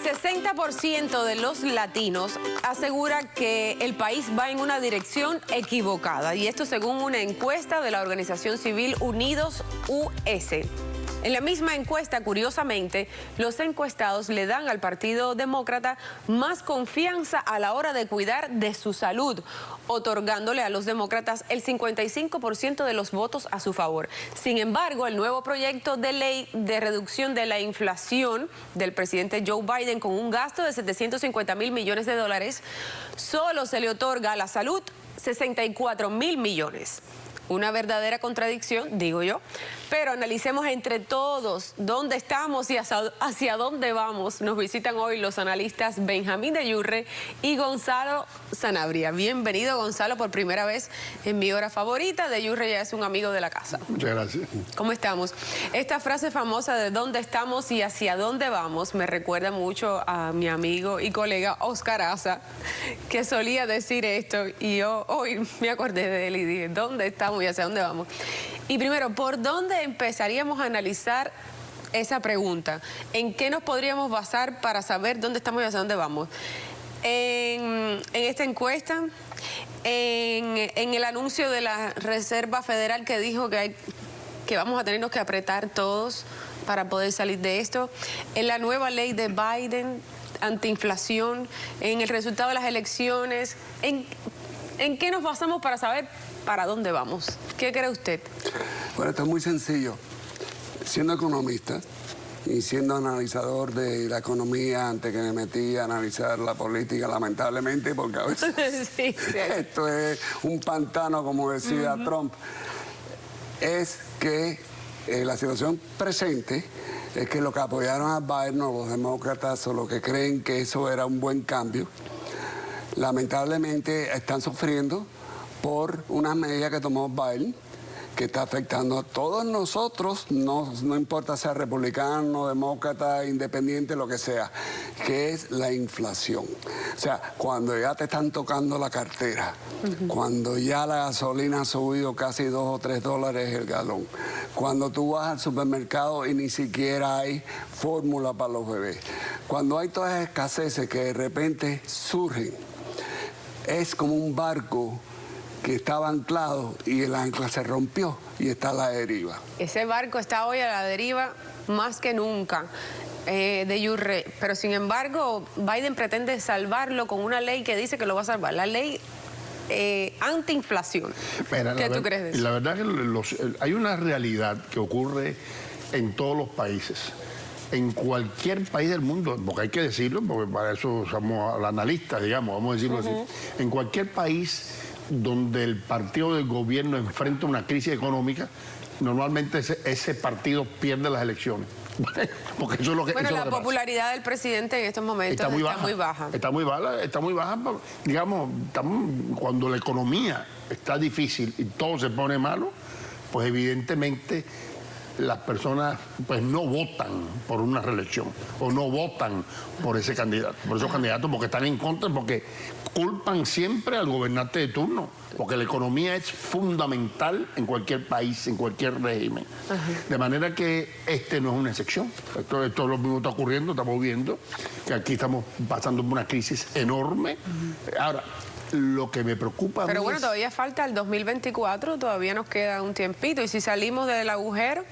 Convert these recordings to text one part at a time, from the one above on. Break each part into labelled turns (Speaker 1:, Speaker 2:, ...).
Speaker 1: 60% de los latinos asegura que el país va en una dirección equivocada, y esto según una encuesta de la organización civil Unidos US. En la misma encuesta, curiosamente, los encuestados le dan al Partido Demócrata más confianza a la hora de cuidar de su salud, otorgándole a los demócratas el 55% de los votos a su favor. Sin embargo, el nuevo proyecto de ley de reducción de la inflación del presidente Joe Biden, con un gasto de 750.000 millones de dólares, solo se le otorga a la salud 64.000 millones. Una verdadera contradicción, digo yo, pero analicemos entre todos dónde estamos y hacia dónde vamos. Nos visitan hoy los analistas Benjamín de Yurre y Gonzalo Sanabria. Bienvenido, Gonzalo, por primera vez en mi hora favorita. De Yurre ya es un amigo de la casa.
Speaker 2: Muchas gracias.
Speaker 1: ¿Cómo estamos? Esta frase famosa de dónde estamos y hacia dónde vamos me recuerda mucho a mi amigo y colega Oscar Aza, que solía decir esto, y yo hoy me acordé de él y dije, ¿dónde estamos y hacia dónde vamos? Y primero, ¿por dónde empezaríamos a analizar esa pregunta? ¿En qué nos podríamos basar para saber dónde estamos y hacia dónde vamos? En esta encuesta, en el anuncio de la Reserva Federal que dijo que vamos a tenernos que apretar todos para poder salir de esto, en la nueva ley de Biden antiinflación, en el resultado de las elecciones, ¿en qué nos basamos para saber para dónde vamos? ¿Qué cree usted?
Speaker 2: Bueno, esto es muy sencillo. Siendo economista y siendo analizador de la economía, antes que me metí a analizar la política, lamentablemente, porque a veces
Speaker 1: sí.
Speaker 2: Esto es un pantano, como decía Trump, es que la situación presente es que los que apoyaron a Biden, o los demócratas, o los que creen que eso era un buen cambio, lamentablemente están sufriendo por unas medidas que tomó Biden, que está afectando a todos nosotros, no importa sea republicano, demócrata, independiente, lo que sea, que es la inflación. O sea, cuando ya te están tocando la cartera, cuando ya la gasolina ha subido casi $2 o $3 el galón, cuando tú vas al supermercado y ni siquiera hay fórmula para los bebés, cuando hay todas esas escaseces que de repente surgen, es como un barco que estaba anclado y el ancla se rompió y está a la deriva.
Speaker 1: Ese barco está hoy a la deriva más que nunca, de Yurre, pero sin embargo Biden pretende salvarlo con una ley que dice que lo va a salvar, la ley antiinflación. ¿Qué tú crees de eso?
Speaker 3: La verdad que hay una realidad que ocurre en todos los países. En cualquier país del mundo, porque hay que decirlo, porque para eso somos analistas, digamos, vamos a decirlo así. En cualquier país donde el partido del gobierno enfrenta una crisis económica, normalmente ese partido pierde las elecciones. Porque eso es lo que...
Speaker 1: Bueno, la popularidad del presidente en estos momentos está muy baja.
Speaker 3: Está muy baja, digamos, cuando la economía está difícil y todo se pone malo, pues evidentemente las personas pues no votan por una reelección o no votan por ese candidato, por esos candidatos, porque están en contra, porque culpan siempre al gobernante de turno, porque la economía es fundamental en cualquier país, en cualquier régimen. De manera que este no es una excepción. Esto es lo mismo que está ocurriendo, estamos viendo que aquí estamos pasando por una crisis enorme. Ahora, lo que me preocupa...
Speaker 1: Pero bueno, todavía falta el 2024, todavía nos queda un tiempito, y si salimos del agujero...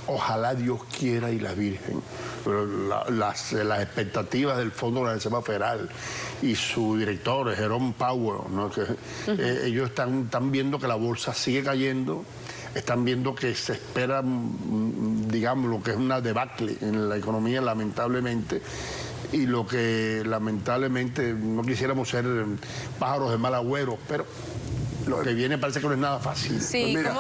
Speaker 3: Ojalá Dios quiera y la Virgen, pero las expectativas del Fondo de la Reserva Federal y su director, Jerome Powell, ¿no? Ellos están viendo que la bolsa sigue cayendo, están viendo que se espera, digamos, lo que es una debacle en la economía, lamentablemente, y lo que lamentablemente no quisiéramos ser pájaros de mal agüero, pero lo que viene parece que no es nada fácil.
Speaker 1: Sí,
Speaker 2: pues mira,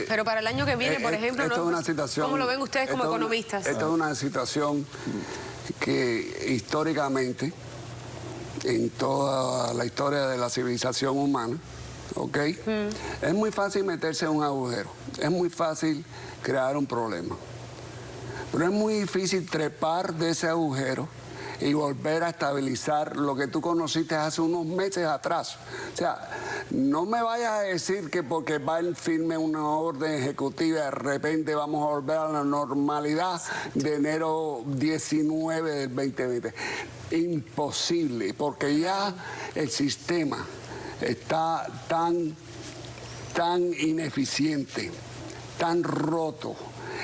Speaker 1: pero para el año que viene, por ejemplo,
Speaker 2: esto es una situación,
Speaker 1: ¿cómo lo ven ustedes como economistas?
Speaker 2: Esta es una situación que históricamente, en toda la historia de la civilización humana, ¿ok? Es muy fácil meterse en un agujero, es muy fácil crear un problema, pero es muy difícil trepar de ese agujero y volver a estabilizar lo que tú conociste hace unos meses atrás. O sea, no me vayas a decir que porque Biden firme una orden ejecutiva de repente vamos a volver a la normalidad de enero 19 del 2020. Imposible, porque ya el sistema está tan ineficiente, tan roto,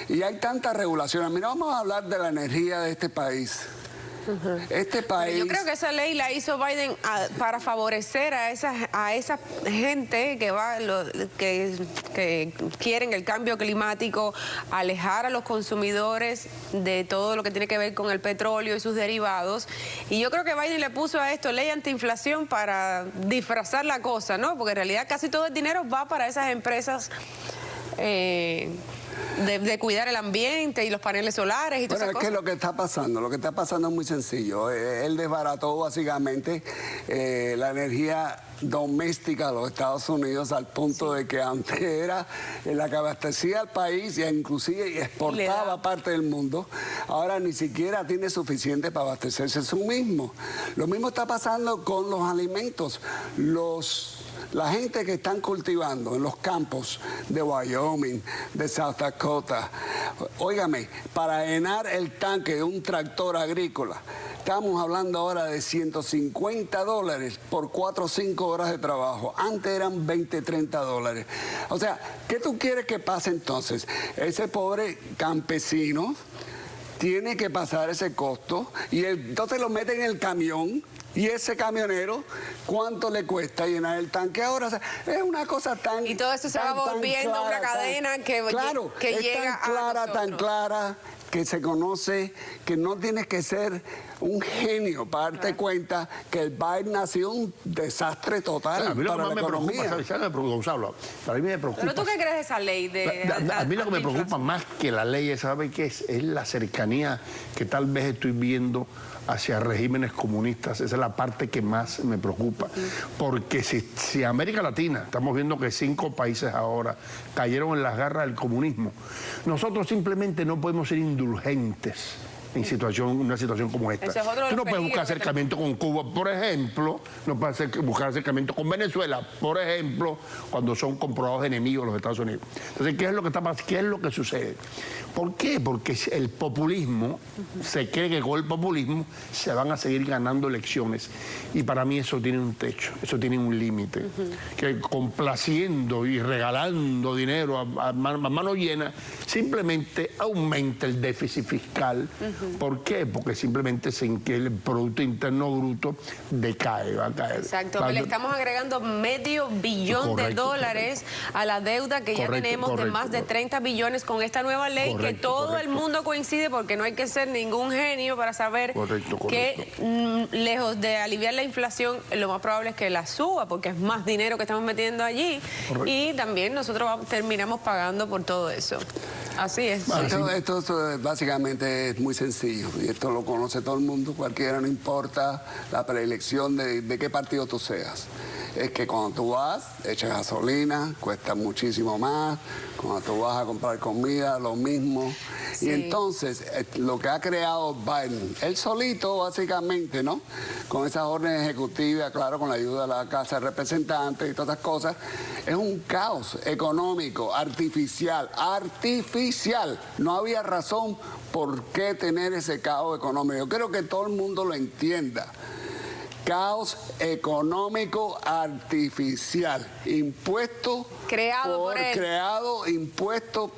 Speaker 2: y hay tantas regulaciones. Mira, vamos a hablar de la energía de este país. Este país...
Speaker 1: Yo creo que esa ley la hizo Biden para favorecer a esa gente que quieren el cambio climático, alejar a los consumidores de todo lo que tiene que ver con el petróleo y sus derivados. Y yo creo que Biden le puso a esto ley antiinflación para disfrazar la cosa, ¿no? Porque en realidad casi todo el dinero va para esas empresas de cuidar el ambiente y los paneles solares y todas esas cosas.
Speaker 2: Bueno, es que lo que está pasando es muy sencillo. Él desbarató básicamente la energía doméstica de los Estados Unidos al punto de que antes era la que abastecía al país e inclusive exportaba a parte del mundo. Ahora ni siquiera tiene suficiente para abastecerse su mismo. Lo mismo está pasando con los alimentos. La gente que están cultivando en los campos de Wyoming, de South Dakota, óigame, para llenar el tanque de un tractor agrícola, estamos hablando ahora de $150 por 4 o 5 horas de trabajo. Antes eran $20, $30. O sea, ¿qué tú quieres que pase entonces? Ese pobre campesino tiene que pasar ese costo y entonces lo mete en el camión. Y ese camionero, ¿cuánto le cuesta llenar el tanque ahora? O sea, es una cosa tan...
Speaker 1: Y todo eso se va volviendo
Speaker 2: clara,
Speaker 1: una cadena que llega
Speaker 2: tan clara, que se conoce, que no tienes que ser un genio para darte cuenta que el Biden ha sido un desastre total para la economía.
Speaker 3: Gonzalo, para mí me preocupa.
Speaker 1: ¿Pero tú qué crees de esa ley?
Speaker 3: A mí lo que me preocupa más que la ley, ¿sabe qué es? Es la cercanía que tal vez estoy viendo hacia regímenes comunistas. Esa es la parte que más me preocupa. Porque si América Latina, estamos viendo que 5 países ahora cayeron en las garras del comunismo, nosotros simplemente no podemos ser indulgentes en una situación como esta. Tú no puedes buscar acercamiento con Cuba, por ejemplo, no puedes buscar acercamiento con Venezuela, por ejemplo, cuando son comprobados enemigos de los Estados Unidos. Entonces, ¿qué es lo que está pasando? ¿Qué es lo que sucede? ¿Por qué? Porque el populismo, se cree que con el populismo se van a seguir ganando elecciones. Y para mí eso tiene un techo, eso tiene un límite. Que complaciendo y regalando dinero a mano llena, simplemente aumenta el déficit fiscal. ¿Por qué? Porque simplemente el Producto Interno Bruto decae, va a caer.
Speaker 1: Exacto, le estamos agregando $500 millones a la deuda que ya tenemos de más de 30 billones con esta nueva ley, que todo el mundo coincide, porque no hay que ser ningún genio para saber que lejos de aliviar la inflación, lo más probable es que la suba, porque es más dinero que estamos metiendo allí. Y también nosotros terminamos pagando por todo eso. Así es.
Speaker 2: Esto básicamente es muy sencillo, y esto lo conoce todo el mundo, cualquiera, no importa la preelección de qué partido tú seas. Es que cuando tú vas, echas gasolina, cuesta muchísimo más. Cuando tú vas a comprar comida, lo mismo. Sí. Y entonces, lo que ha creado Biden, él solito básicamente, ¿no? Con esas órdenes ejecutivas, claro, con la ayuda de la Casa de Representantes y todas esas cosas, es un caos económico, artificial. No había razón por qué tener ese caos económico. Yo creo que todo el mundo lo entienda. Caos económico artificial, impuesto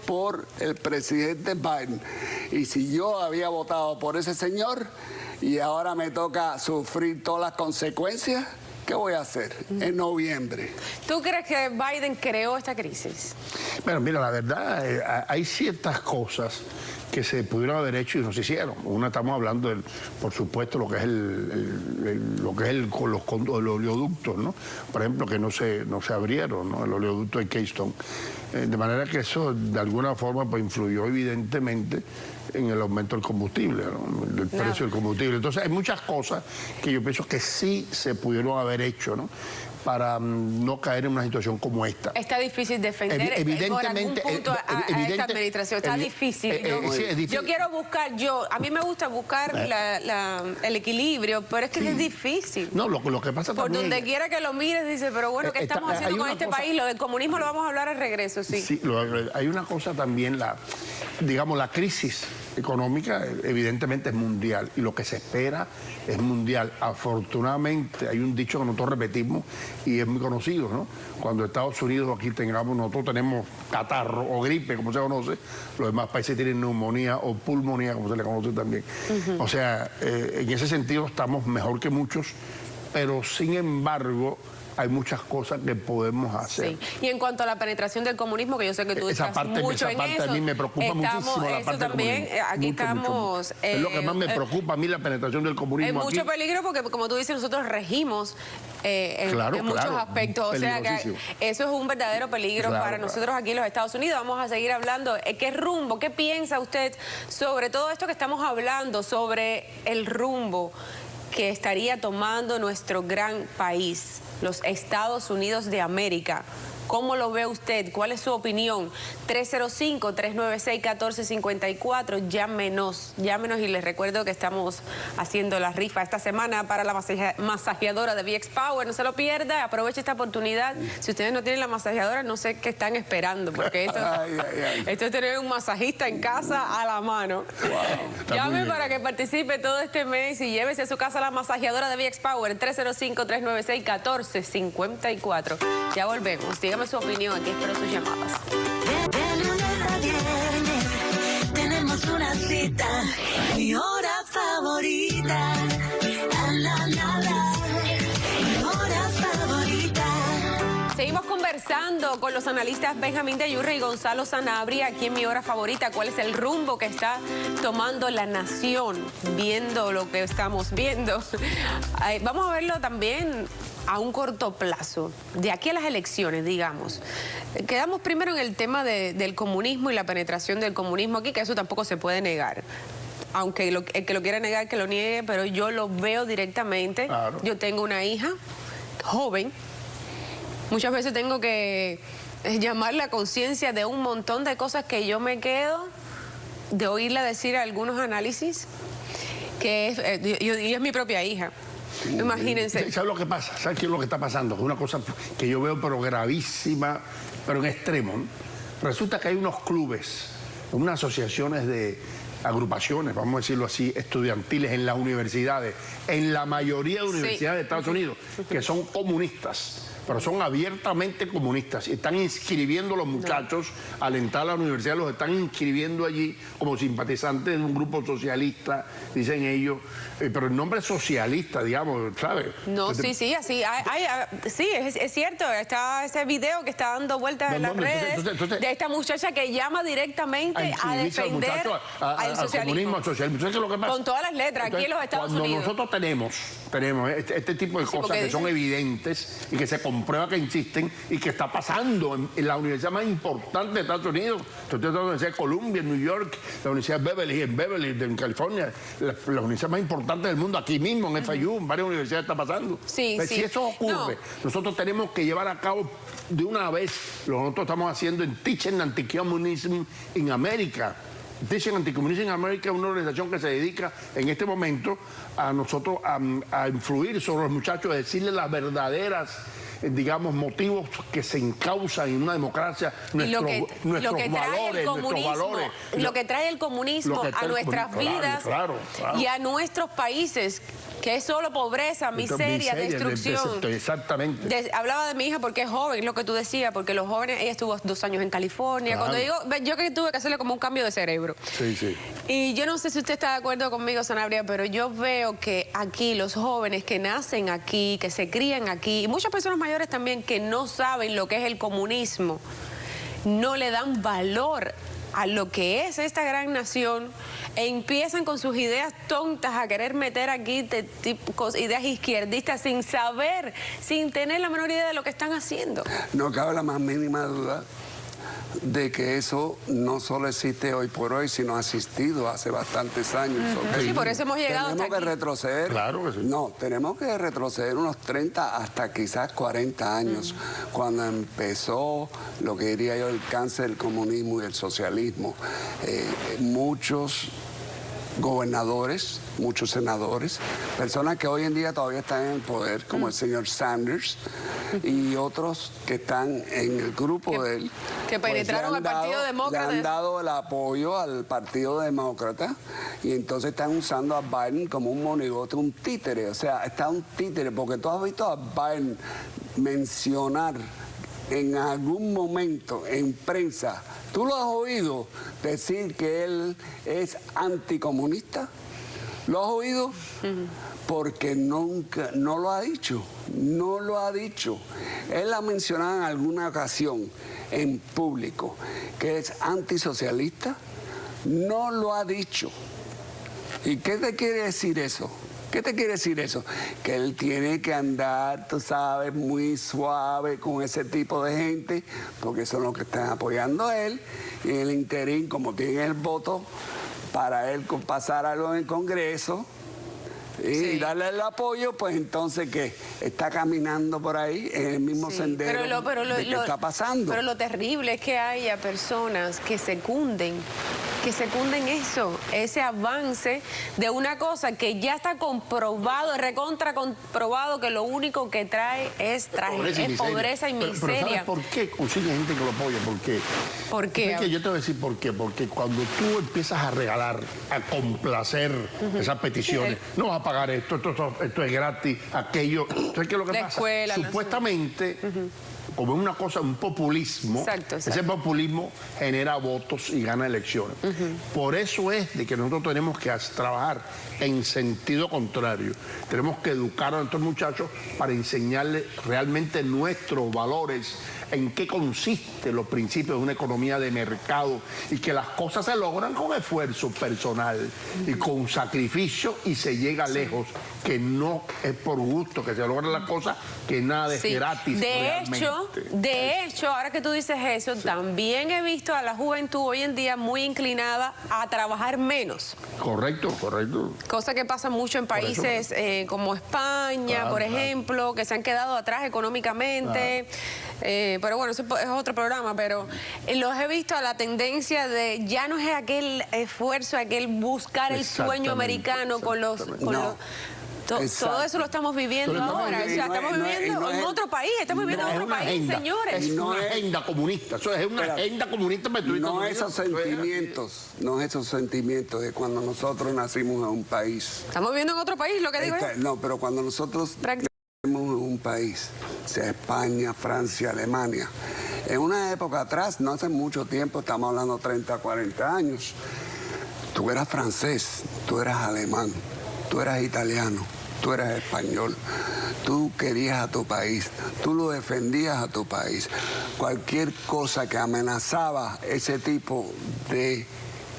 Speaker 2: por el presidente Biden. Y si yo había votado por ese señor y ahora me toca sufrir todas las consecuencias, ¿qué voy a hacer en noviembre?
Speaker 1: ¿Tú crees que Biden creó esta crisis?
Speaker 3: Bueno, mira, la verdad, hay ciertas cosas que se pudieron haber hecho y no se hicieron. Una, estamos hablando, por supuesto, lo que es los oleoductos, ¿no? Por ejemplo, que no se abrieron, ¿no? El oleoducto de Keystone. De manera que eso, de alguna forma, pues influyó evidentemente en el aumento del combustible, ¿no? El precio del combustible. Entonces hay muchas cosas que yo pienso que sí se pudieron haber hecho, ¿no?, para no caer en una situación como esta.
Speaker 1: Está difícil defender por algún punto a esta administración. Está difícil, ¿no?
Speaker 3: Sí, es difícil.
Speaker 1: Yo quiero buscar, a mí me gusta buscar el equilibrio, pero es que es difícil.
Speaker 3: No, lo que pasa
Speaker 1: por
Speaker 3: también...
Speaker 1: donde quiera que lo mires, dice, pero bueno, ¿qué estamos haciendo con este país? Lo del comunismo lo vamos a hablar al regreso, sí.
Speaker 3: Sí, hay una cosa también, digamos, la crisis económica evidentemente es mundial y lo que se espera es mundial. Afortunadamente hay un dicho que nosotros repetimos y es muy conocido, ¿no? Cuando Estados Unidos aquí nosotros tenemos catarro o gripe, como se conoce, los demás países tienen neumonía o pulmonía, como se le conoce también. O sea, en ese sentido estamos mejor que muchos, pero sin embargo hay muchas cosas que podemos hacer.
Speaker 1: Sí. Y en cuanto a la penetración del comunismo, que yo sé que tú estás mucho en eso.
Speaker 3: A mí me preocupa muchísimo la parte
Speaker 1: también,
Speaker 3: del comunismo.
Speaker 1: aquí estamos...
Speaker 3: es lo que más me preocupa a mí, la penetración del comunismo.
Speaker 1: Es mucho
Speaker 3: aquí.
Speaker 1: peligro porque, como tú dices, nosotros regimos en muchos aspectos. O sea que eso es un verdadero peligro para nosotros aquí en los Estados Unidos. Vamos a seguir hablando. ¿Qué rumbo, qué piensa usted sobre todo esto que estamos hablando, sobre el rumbo que estaría tomando nuestro gran país, los Estados Unidos de América? ¿Cómo lo ve usted? ¿Cuál es su opinión? 305-396-1454. Llámenos y les recuerdo que estamos haciendo la rifa esta semana para la masajeadora de VX Power. No se lo pierda, aproveche esta oportunidad. Si ustedes no tienen la masajeadora, no sé qué están esperando, porque esto es tener un masajista en casa a la mano. Wow, llame para que participe todo este mes y llévese a su casa la masajeadora de VX Power. 305-396-1454. Ya volvemos. Dígame su opinión, aquí espero sus llamadas.
Speaker 4: De lunes a viernes tenemos una cita, mi hora favorita. Mi hora favorita.
Speaker 1: Seguimos conversando con los analistas Benjamín de Yurre y Gonzalo Sanabria aquí en Mi Hora Favorita. ¿Cuál es el rumbo que está tomando la nación viendo lo que estamos viendo? Vamos a verlo también a un corto plazo, de aquí a las elecciones, digamos. Quedamos primero en el tema del comunismo y la penetración del comunismo aquí, que eso tampoco se puede negar. Aunque el que lo quiera negar, que lo niegue, pero yo lo veo directamente. Claro. Yo tengo una hija joven. Muchas veces tengo que llamar la conciencia de un montón de cosas que yo me quedo de oírla decir algunos análisis, que es mi propia hija. Imagínense.
Speaker 3: ¿Sabes lo que pasa? ¿Sabes qué es lo que está pasando? Es una cosa que yo veo pero gravísima, pero en extremo, ¿no? Resulta que hay unos clubes, unas asociaciones de agrupaciones, vamos a decirlo así, estudiantiles en las universidades, en la mayoría de universidades de Estados Unidos, que son comunistas, pero son abiertamente comunistas y están inscribiendo a los muchachos al entrar a la universidad, los están inscribiendo allí como simpatizantes de un grupo socialista, dicen ellos, pero el nombre es socialista, digamos, ¿sabes?
Speaker 1: No, sí, así, sí, es cierto, está ese video que está dando vueltas en las redes de esta muchacha que llama directamente a defender al socialismo. Al socialismo. ¿Sabes lo que pasa? Con todas las letras, entonces, aquí en los Estados Unidos.
Speaker 3: Cuando nosotros tenemos este tipo de cosas que son evidentes y que se comprueba que existen y que está pasando en la universidad más importante de Estados Unidos, la Universidad de Columbia, en New York, la Universidad de Beverly, en California, la universidad más importante del mundo, aquí mismo en FIU, en varias universidades está pasando. Si eso ocurre, nosotros tenemos que llevar a cabo de una vez lo que nosotros estamos haciendo en Teaching Anti-Communism in America. Teaching Anti-Communism in America es una organización que se dedica en este momento a nosotros a influir sobre los muchachos, a decirles las verdaderas, digamos, motivos que se encausan en una democracia, nuestros valores.
Speaker 1: Lo que trae el comunismo a nuestras vidas y a nuestros países, que es solo pobreza, miseria, destrucción.
Speaker 3: Exactamente.
Speaker 1: Hablaba de mi hija porque es joven, lo que tú decías, porque los jóvenes, ella estuvo 2 años en California. Cuando yo que tuve que hacerle como un cambio de cerebro.
Speaker 3: Sí.
Speaker 1: Y yo no sé si usted está de acuerdo conmigo, Sanabria, pero yo veo que aquí los jóvenes que nacen aquí, que se crían aquí, y muchas personas mayores también que no saben lo que es el comunismo, no le dan valor a lo que es esta gran nación e empiezan con sus ideas tontas a querer meter aquí ideas izquierdistas sin saber, sin tener la menor idea de lo que están haciendo.
Speaker 2: No cabe la más mínima duda de que eso no solo existe hoy por hoy, sino ha existido hace bastantes años. ¿Ok?
Speaker 1: Sí, por eso hemos llegado
Speaker 2: Tenemos
Speaker 1: hasta
Speaker 2: que
Speaker 1: aquí.
Speaker 2: retroceder.
Speaker 3: Claro que sí.
Speaker 2: No, tenemos que retroceder unos 30 hasta quizás 40 años, cuando empezó lo que diría yo el cáncer del comunismo y el socialismo. Muchos gobernadores, muchos senadores, personas que hoy en día todavía están en el poder, como el señor Sanders y otros que están en el grupo de él.
Speaker 1: que penetraron
Speaker 2: le
Speaker 1: al Partido Demócrata.
Speaker 2: Le han dado el apoyo al Partido Demócrata y entonces están usando a Biden como un monigote, un títere. O sea, está un títere, porque tú has visto a Biden mencionar en algún momento en prensa, ¿tú lo has oído decir que él es anticomunista? ¿Lo has oído? Porque nunca, no lo ha dicho, no lo ha dicho. Él ha mencionado en alguna ocasión en público que es antisocialista, no lo ha dicho. ¿Y qué te quiere decir eso? ¿Qué te quiere decir eso? Que él tiene que andar, tú sabes, muy suave con ese tipo de gente, porque son los que están apoyando a él, y en el interín, como tiene el voto para él pasar algo en el Congreso y darle el apoyo, pues entonces que está caminando por ahí en el mismo sendero de qué está pasando.
Speaker 1: Pero lo terrible es que haya personas que secunden eso, ese avance de una cosa que ya está comprobado, recontra comprobado, que lo único que trae es pobreza y miseria.
Speaker 3: Pero ¿sabes por qué consigue gente que lo apoya? ¿Por qué?
Speaker 1: ¿Por qué?
Speaker 3: Es que yo te voy a decir por qué. Porque cuando tú empiezas a regalar, a complacer esas peticiones, no vas a pagar esto es gratis, aquello. ¿Sabes qué es lo que
Speaker 1: La
Speaker 3: pasa?
Speaker 1: escuela,
Speaker 3: Supuestamente, como es una cosa, un populismo,
Speaker 1: Exacto.
Speaker 3: ese populismo genera votos y gana elecciones. Por eso es de que nosotros tenemos que trabajar en sentido contrario. Tenemos que educar a nuestros muchachos para enseñarles realmente nuestros valores, en qué consisten los principios de una economía de mercado y que las cosas se logran con esfuerzo personal y con sacrificio y se llega lejos, que no es por gusto que se logran las cosas, que nada es gratis.
Speaker 1: De hecho, ahora que tú dices eso, también he visto a la juventud hoy en día muy inclinada a trabajar menos.
Speaker 3: Correcto.
Speaker 1: Cosa que pasa mucho en países como España, por ejemplo, que se han quedado atrás económicamente. Pero bueno, eso es otro programa, pero los he visto a la tendencia de ya no es aquel esfuerzo, aquel buscar el sueño americano con los... Todo eso lo estamos viviendo ahora. O sea, estamos viviendo en otro país, estamos viviendo en otro país, señores.
Speaker 3: Es una agenda comunista. Eso es una agenda comunista.
Speaker 2: No esos sentimientos de cuando nosotros nacimos en un país.
Speaker 1: Estamos viviendo en otro país, lo que digo es.
Speaker 2: No, pero cuando nosotros nacimos en un país, sea España, Francia, Alemania, en una época atrás, no hace mucho tiempo, estamos hablando 30, 40 años, tú eras francés, tú eras alemán, tú eras italiano, tú eras español, tú querías a tu país, tú lo defendías a tu país. Cualquier cosa que amenazaba ese tipo de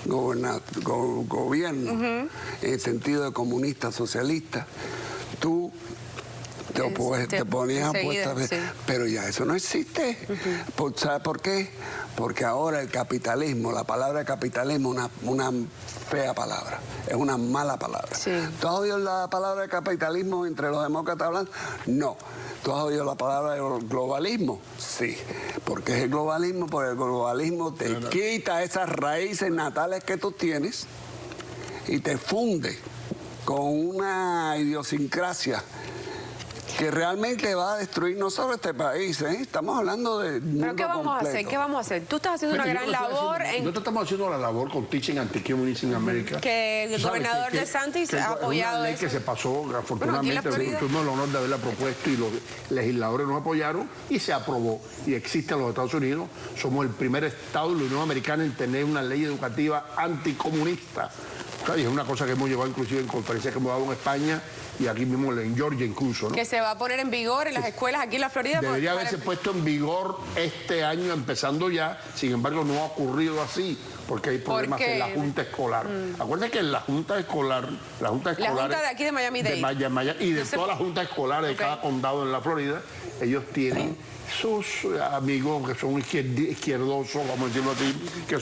Speaker 2: gobierno, en el sentido de comunista, socialista, tú te ponías apuestas, pero ya eso no existe. ¿Sabes por qué? Porque ahora el capitalismo, la palabra capitalismo es una fea palabra, es una mala palabra. ¿Tú has oído la palabra capitalismo entre los demócratas hablando? No. ¿Tú has oído la palabra globalismo? Sí. ¿Por qué es el globalismo? Porque el globalismo te quita esas raíces natales que tú tienes y te funde con una idiosincrasia que realmente va a destruir no solo este país, estamos hablando de mundo
Speaker 1: ¿Pero qué vamos
Speaker 2: completo.
Speaker 1: a hacer? ¿Qué vamos a hacer? Tú estás haciendo una gran labor
Speaker 3: Nosotros estamos haciendo la labor con Teaching Anti-Communism in America.
Speaker 1: Que el gobernador de DeSantis ha apoyado
Speaker 3: una ley
Speaker 1: eso.
Speaker 3: que se pasó, afortunadamente, tuvimos el honor de haberla propuesto y los legisladores nos apoyaron y se aprobó. Y existe en los Estados Unidos. Somos el primer estado de la Unión Americana en tener una ley educativa anticomunista. Y es una cosa que hemos llevado inclusive en conferencias que hemos dado en España y aquí mismo en Georgia incluso, ¿no?
Speaker 1: Que se va a poner en vigor en las escuelas aquí en la Florida.
Speaker 3: Debería haberse puesto en vigor este año, empezando ya. Sin embargo, no ha ocurrido así. porque hay problemas en la Junta Escolar. Acuérdense que en la Junta Escolar... La Junta
Speaker 1: de aquí de Miami-Dade.
Speaker 3: Y de todas las juntas escolares de cada condado en la Florida, ellos tienen sus amigos que son izquierdosos, vamos a decirlo así, que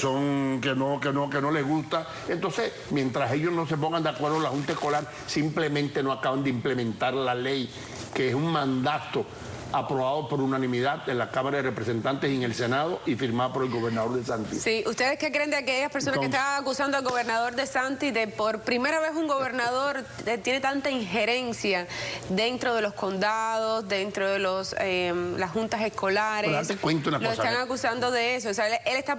Speaker 3: no les gusta. Entonces, mientras ellos no se pongan de acuerdo en la Junta Escolar, simplemente no acaban de implementar la ley, que es un mandato aprobado por unanimidad en la Cámara de Representantes y en el Senado y firmado por el gobernador DeSantis.
Speaker 1: Sí, ¿ustedes qué creen de aquellas personas que estaban acusando al gobernador DeSantis de por primera vez un gobernador tiene tanta injerencia dentro de los condados, dentro de las juntas escolares?
Speaker 3: Pero date cuenta una
Speaker 1: Lo
Speaker 3: cosa,
Speaker 1: están acusando de eso. O sea, él está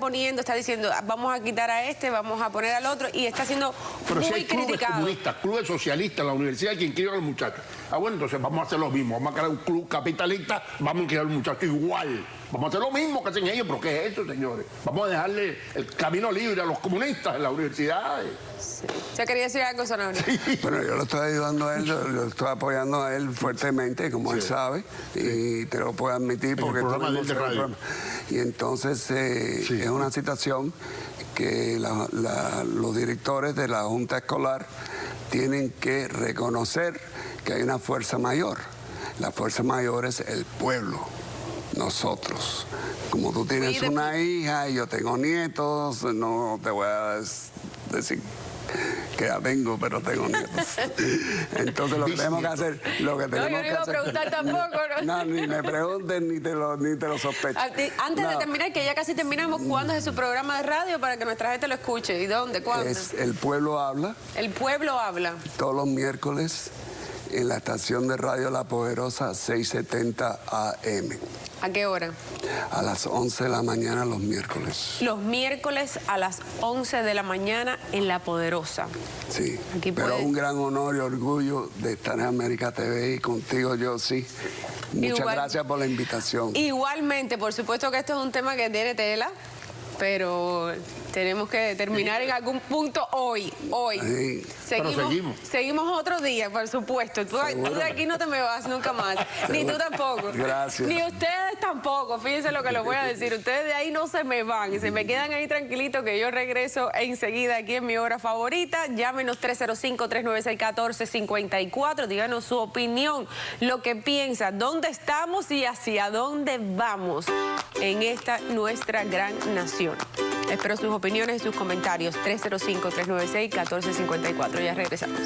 Speaker 1: diciendo, vamos a quitar a este, vamos a poner al otro, y está siendo
Speaker 3: pero
Speaker 1: muy
Speaker 3: si hay clubes
Speaker 1: criticado.
Speaker 3: comunistas, clubes socialistas en la universidad que inscriben a los muchachos. Bueno, entonces vamos a hacer lo mismo, vamos a crear un club capitalista, vamos a inscribir a los muchachos igual. Vamos a hacer lo mismo que hacen ellos, pero ¿qué es eso, señores? Vamos a dejarle el camino libre a los comunistas en las universidades.
Speaker 1: Sí. ¿Se quería decir algo, Sanabria?
Speaker 3: Sí.
Speaker 2: Bueno, yo lo estoy ayudando a él, lo estoy apoyando a él fuertemente, como él sabe, y te lo puedo admitir porque...
Speaker 3: el programa de radio.
Speaker 2: Y entonces es una situación que los directores de la Junta Escolar tienen que reconocer que hay una fuerza mayor. La fuerza mayor es el pueblo, nosotros. Como tú tienes una hija y yo tengo nietos, no te voy a decir que ya tengo, pero tengo nietos. Entonces lo que tenemos que hacer,
Speaker 1: No, yo no iba a preguntar tampoco.
Speaker 2: No, ni me pregunten, ni te lo sospecho.
Speaker 1: Antes de terminar, que ya casi terminamos, ¿cuándo es su programa de radio para que nuestra gente lo escuche? ¿Y dónde? ¿Cuándo?
Speaker 2: Es El Pueblo Habla.
Speaker 1: El Pueblo Habla.
Speaker 2: Todos los miércoles en la estación de Radio La Poderosa 670 AM.
Speaker 1: ¿A qué hora?
Speaker 2: A las 11 de la mañana los miércoles.
Speaker 1: Los miércoles a las 11 de la mañana en La Poderosa.
Speaker 2: Sí,
Speaker 1: Aquí
Speaker 2: pero
Speaker 1: puede...
Speaker 2: un gran honor y orgullo de estar en América TV y contigo, yo sí. Muchas gracias por la invitación.
Speaker 1: Igualmente, por supuesto que esto es un tema que tiene tela, pero tenemos que terminar en algún punto hoy.
Speaker 2: Sí.
Speaker 1: Seguimos otro día, por supuesto. Tú de aquí no te me vas nunca más. Ni tú tampoco.
Speaker 2: Gracias.
Speaker 1: Ni ustedes tampoco. Fíjense lo que les voy a decir. Ustedes de ahí no se me van. Y se me quedan ahí tranquilitos que yo regreso enseguida aquí en mi hora favorita. Llámenos 305-396-1454. Díganos su opinión, lo que piensan, dónde estamos y hacia dónde vamos en esta nuestra gran nación. Espero sus opiniones y sus comentarios. 305-396-1454. Ya regresamos.